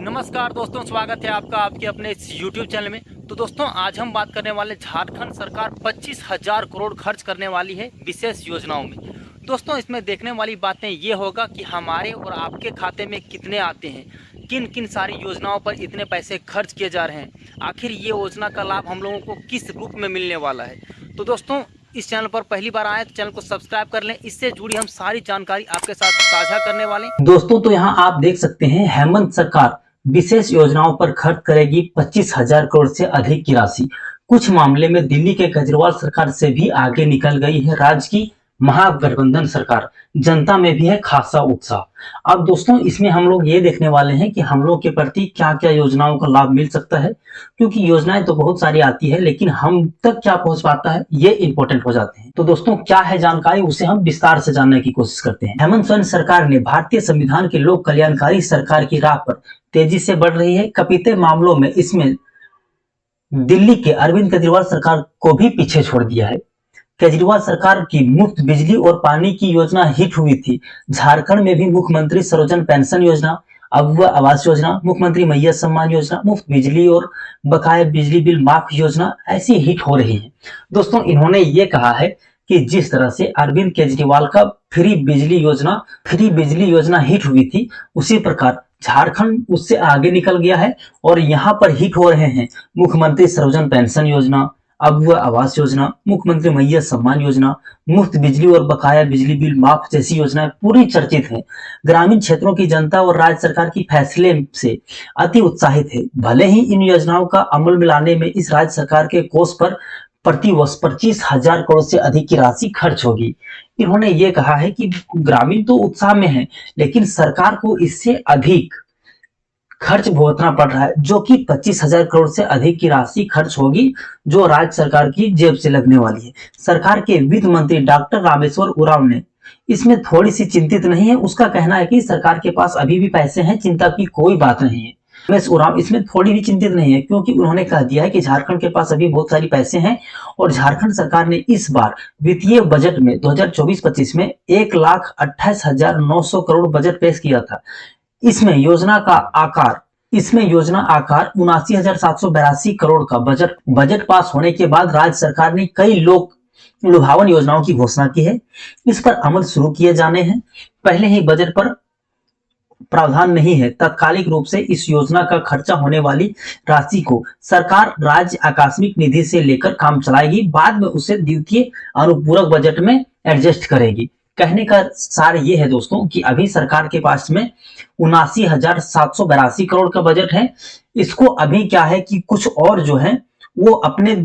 नमस्कार दोस्तों, स्वागत है आपका आपके अपने इस YouTube चैनल में। तो दोस्तों, आज हम बात करने वाले झारखंड सरकार 25,000 करोड़ खर्च करने वाली है विशेष योजनाओं में। दोस्तों, इसमें देखने वाली बातें ये होगा कि हमारे और आपके खाते में कितने आते हैं, किन किन सारी योजनाओं पर इतने पैसे खर्च किए जा रहे हैं, आखिर ये योजना का लाभ हम लोगों को किस रूप में मिलने वाला है। तो दोस्तों, इस चैनल पर पहली बार आए तो चैनल को सब्सक्राइब कर लें। इससे जुड़ी हम सारी जानकारी आपके साथ साझा करने वाले हैं। दोस्तों, तो यहाँ आप देख सकते हैं हेमंत सरकार विशेष योजनाओं पर खर्च करेगी 25,000 करोड़ से अधिक की राशि। कुछ मामले में दिल्ली के केजरीवाल सरकार से भी आगे निकल गई है राज्य की महागठबंधन सरकार। जनता में भी है खासा उत्साह। अब दोस्तों, इसमें हम लोग ये देखने वाले हैं कि हम लोग के प्रति क्या क्या योजनाओं का लाभ मिल सकता है, क्योंकि योजनाएं तो बहुत सारी आती है लेकिन हम तक क्या पहुंच पाता है ये इंपॉर्टेंट हो जाते हैं। तो दोस्तों, क्या है जानकारी, उसे हम विस्तार से जानने की कोशिश करते हैं। हेमंत सोरेन सरकार ने भारतीय संविधान के लोक कल्याणकारी सरकार की राह पर तेजी से बढ़ रही है। कपिते मामलों में इसमें दिल्ली के अरविंद केजरीवाल सरकार को भी पीछे छोड़ दिया है। केजरीवाल सरकार की मुफ्त बिजली और पानी की योजना हिट हुई थी। झारखंड में भी मुख्यमंत्री सर्वजन पेंशन योजना, अगवा आवास योजना, मुख्यमंत्री मैया सम्मान योजना, मुफ्त बिजली और बकाया बिजली बिल माफ योजना ऐसी हिट हो रही है। दोस्तों, इन्होंने ये कहा है कि जिस तरह से अरविंद केजरीवाल का फ्री बिजली योजना हिट हुई थी, उसी प्रकार झारखंड उससे आगे निकल गया है और यहाँ पर हिट हो रहे हैं मुख्यमंत्री सर्वजन पेंशन योजना, अगवा आवास योजना, मुख्यमंत्री मैया सम्मान योजना, मुफ्त बिजली और बकाया बिजली बिल माफ जैसी योजनाएं पूरी चर्चित है। ग्रामीण क्षेत्रों की जनता और राज्य सरकार की फैसले से अति उत्साहित है। भले ही इन योजनाओं का अमल में लाने में इस राज्य सरकार के कोष पर प्रति वर्ष 25,000 करोड़ से अधिक की राशि खर्च होगी। इन्होंने ये कहा है कि ग्रामीण तो उत्साह में है लेकिन सरकार को इससे अधिक खर्च भुगतना पड़ रहा है, जो कि 25,000 करोड़ से अधिक की राशि खर्च होगी, जो राज्य सरकार की जेब से लगने वाली है। सरकार के वित्त मंत्री डॉक्टर रामेश्वर उरांव ने इसमें थोड़ी सी चिंतित नहीं है। उसका कहना है कि सरकार के पास अभी भी पैसे हैं, चिंता की कोई बात नहीं है। रमेश उरांव इसमें थोड़ी भी चिंतित नहीं है, क्योंकि उन्होंने कह दिया है कि झारखंड के पास अभी बहुत सारी पैसे हैं और झारखंड सरकार ने इस बार वित्तीय बजट में 2024-25 में 1,28,900 करोड़ बजट पेश किया था। इसमें योजना आकार 79,782 करोड़ का बजट पास होने के बाद राज्य सरकार ने कई लोक लुभावन योजनाओं की घोषणा की है। इस पर अमल शुरू किए जाने हैं। पहले ही बजट पर प्रावधान नहीं है। तात्कालिक रूप से इस योजना का खर्चा होने वाली राशि को सरकार राज्य आकस्मिक निधि से लेकर काम चलाएगी, बाद में उसे द्वितीय अनुपूरक बजट में एडजस्ट करेगी। कहने का सार ये है दोस्तों कि अभी सरकार के पास में 79,782 करोड़ का बजट है। इसको अभी क्या है कि कुछ और जो है वो अपने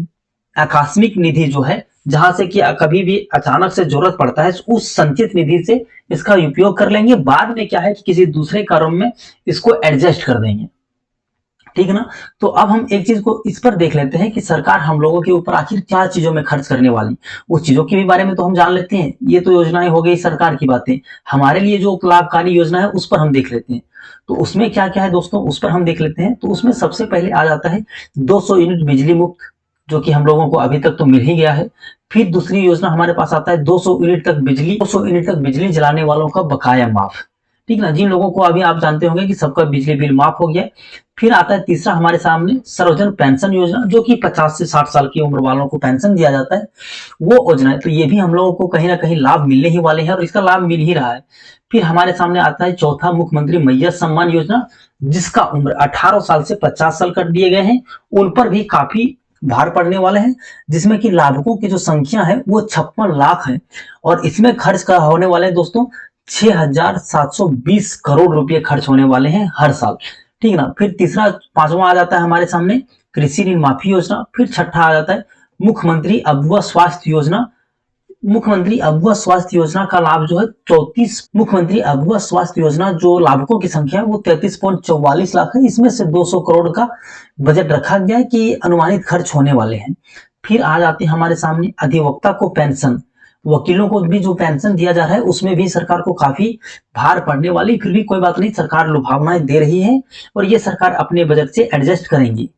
आकस्मिक निधि जो है, जहां से कि कभी भी अचानक से जरूरत पड़ता है, उस संचित निधि से इसका उपयोग कर लेंगे। बाद में क्या है कि किसी दूसरे कार्यों में इसको एडजस्ट कर देंगे, ठीक है ना। तो अब हम एक चीज को इस पर देख लेते हैं कि सरकार हम लोगों के ऊपर आखिर क्या चीजों में खर्च करने वाली, उस चीजों के भी बारे में तो हम जान लेते हैं। ये तो योजनाएं हो गई सरकार की बातें। हमारे लिए जो लाभकारी योजना है उस पर हम देख लेते हैं। तो उसमें क्या क्या है दोस्तों, उस पर हम देख लेते हैं। तो उसमें सबसे पहले आ जाता है 200 यूनिट बिजली मुफ्त, जो कि हम लोगों को अभी तक तो मिल ही गया है। फिर दूसरी योजना हमारे पास आता है 200 यूनिट तक बिजली जलाने वालों का बकाया माफ, ठीक ना। जिन लोगों को अभी आप जानते होंगे कि सबका बिजली बिल माफ हो गया। फिर आता है तीसरा हमारे सामने सर्वजन पेंशन योजना, जो कि 50 से 60 साल की उम्र वालों को पेंशन दिया जाता है, वो योजना है। तो ये भी हम लोगों को कहीं ना कहीं लाभ मिलने ही वाले हैं और इसका लाभ मिल ही रहा है। फिर हमारे सामने आता है चौथा मुख्यमंत्री मैया सम्मान योजना, जिसका उम्र 18 साल से 50 साल कर दिए गए हैं। उन पर भी काफी भार पड़ने वाले हैं, जिसमें कि लाभुकों की जो संख्या है वो 56 लाख है और इसमें खर्च का होने वाले हैं दोस्तों 6,720 करोड़ रुपए खर्च होने वाले हैं हर साल, ठीक ना। फिर पांचवा आ जाता है हमारे सामने कृषि ऋण माफी योजना। फिर छठा आ जाता है मुख्यमंत्री अगवा स्वास्थ्य योजना। मुख्यमंत्री अगवा स्वास्थ्य योजना का लाभ जो है 34 मुख्यमंत्री अगवा स्वास्थ्य योजना जो लाभुकों की संख्या है वो 33.44 लाख है। इसमें से 200 करोड़ का बजट रखा गया है कि अनुमानित खर्च होने वाले हैं। फिर आ जाते हैं हमारे सामने अधिवक्ता को पेंशन, वकीलों को भी जो पेंशन दिया जा रहा है उसमें भी सरकार को काफी भार पड़ने वाली। फिर भी कोई बात नहीं, सरकार लुभावनाएं दे रही है और ये सरकार अपने बजट से एडजस्ट करेंगी।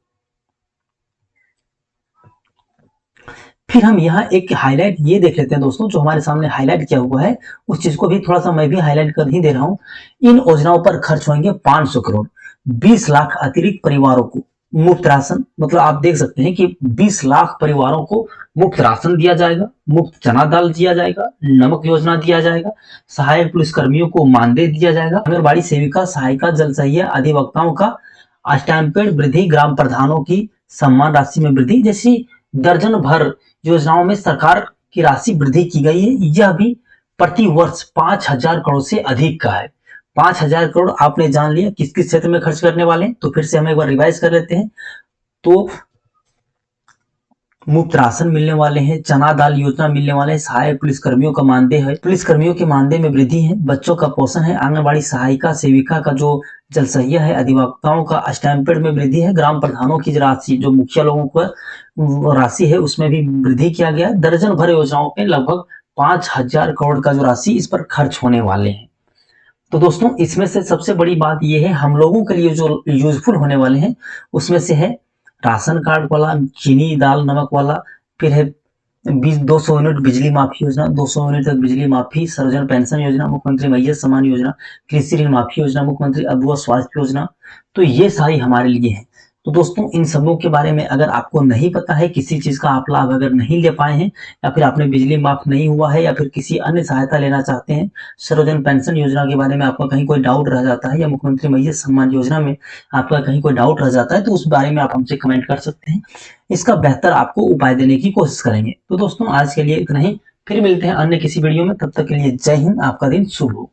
फिर हम यहाँ एक हाईलाइट ये देख लेते हैं दोस्तों, जो हमारे सामने हाईलाइट किया हुआ है उस चीज को भी थोड़ा सा मैं भी हाईलाइट कर ही दे रहा हूँ। इन योजनाओं पर खर्च होंगे 500 करोड़। 20 लाख अतिरिक्त परिवारों को मुफ्त राशन, मतलब आप देख सकते हैं कि 20 लाख परिवारों को मुफ्त राशन दिया जाएगा, मुफ्त चना दाल दिया जाएगा, नमक योजना दिया जाएगा, सहायक पुलिसकर्मियों को मानदेय दिया जाएगा, आंगनबाड़ी सेविका, सहायिका, जल सहिया अधिवक्ताओं का स्टैंपेड वृद्धि, ग्राम प्रधानों की सम्मान राशि में वृद्धि जैसी दर्जन भर योजनाओं में सरकार की राशि वृद्धि की गई है। यह भी प्रति वर्ष 5,000 करोड़ से अधिक का है। 5,000 करोड़ आपने जान लिया किस किस क्षेत्र में खर्च करने वाले हैं, तो फिर से हम एक बार रिवाइज कर लेते हैं। तो मुफ्त राशन मिलने वाले हैं, चना दाल योजना मिलने वाले हैं, सहायक पुलिसकर्मियों का मानदेय है, पुलिसकर्मियों के मानदेय में वृद्धि है, बच्चों का पोषण है, आंगनबाड़ी सहायिका सेविका का जो जलसहिया है, अधिवक्ताओं का स्टैंपेड में वृद्धि है, ग्राम प्रधानों की राशि जो मुखिया लोगों का राशि है उसमें भी वृद्धि किया गया। दर्जन भर योजनाओं में लगभग 5,000 करोड़ का जो राशि इस पर खर्च होने वाले हैं। तो दोस्तों इसमें से सबसे बड़ी बात यह है हम लोगों के लिए जो यूजफुल होने वाले हैं उसमें से है राशन कार्ड वाला, चीनी दाल नमक वाला, फिर है 200 यूनिट बिजली माफी योजना, 200 यूनिट तक बिजली माफी, सर्वजन पेंशन योजना, मुख्यमंत्री मैयत सम्मान योजना, कृषि ऋण माफी योजना, मुख्यमंत्री अधुआ स्वास्थ्य योजना। तो ये सारी हमारे लिए है। तो दोस्तों इन सबों के बारे में अगर आपको नहीं पता है, किसी चीज का आप लाभ अगर नहीं ले पाए हैं, या फिर आपने बिजली माफ नहीं हुआ है, या फिर किसी अन्य सहायता लेना चाहते हैं, सर्वजन पेंशन योजना के बारे में आपका कहीं कोई डाउट रह जाता है, या मुख्यमंत्री मैयत सम्मान योजना में आपका कहीं कोई डाउट रह जाता है, तो उस बारे में आप हमसे कमेंट कर सकते हैं। इसका बेहतर आपको उपाय देने की कोशिश करेंगे। तो दोस्तों आज के लिए इतना ही, फिर मिलते हैं अन्य किसी वीडियो में। तब तक के लिए जय हिंद, आपका दिन शुभ हो।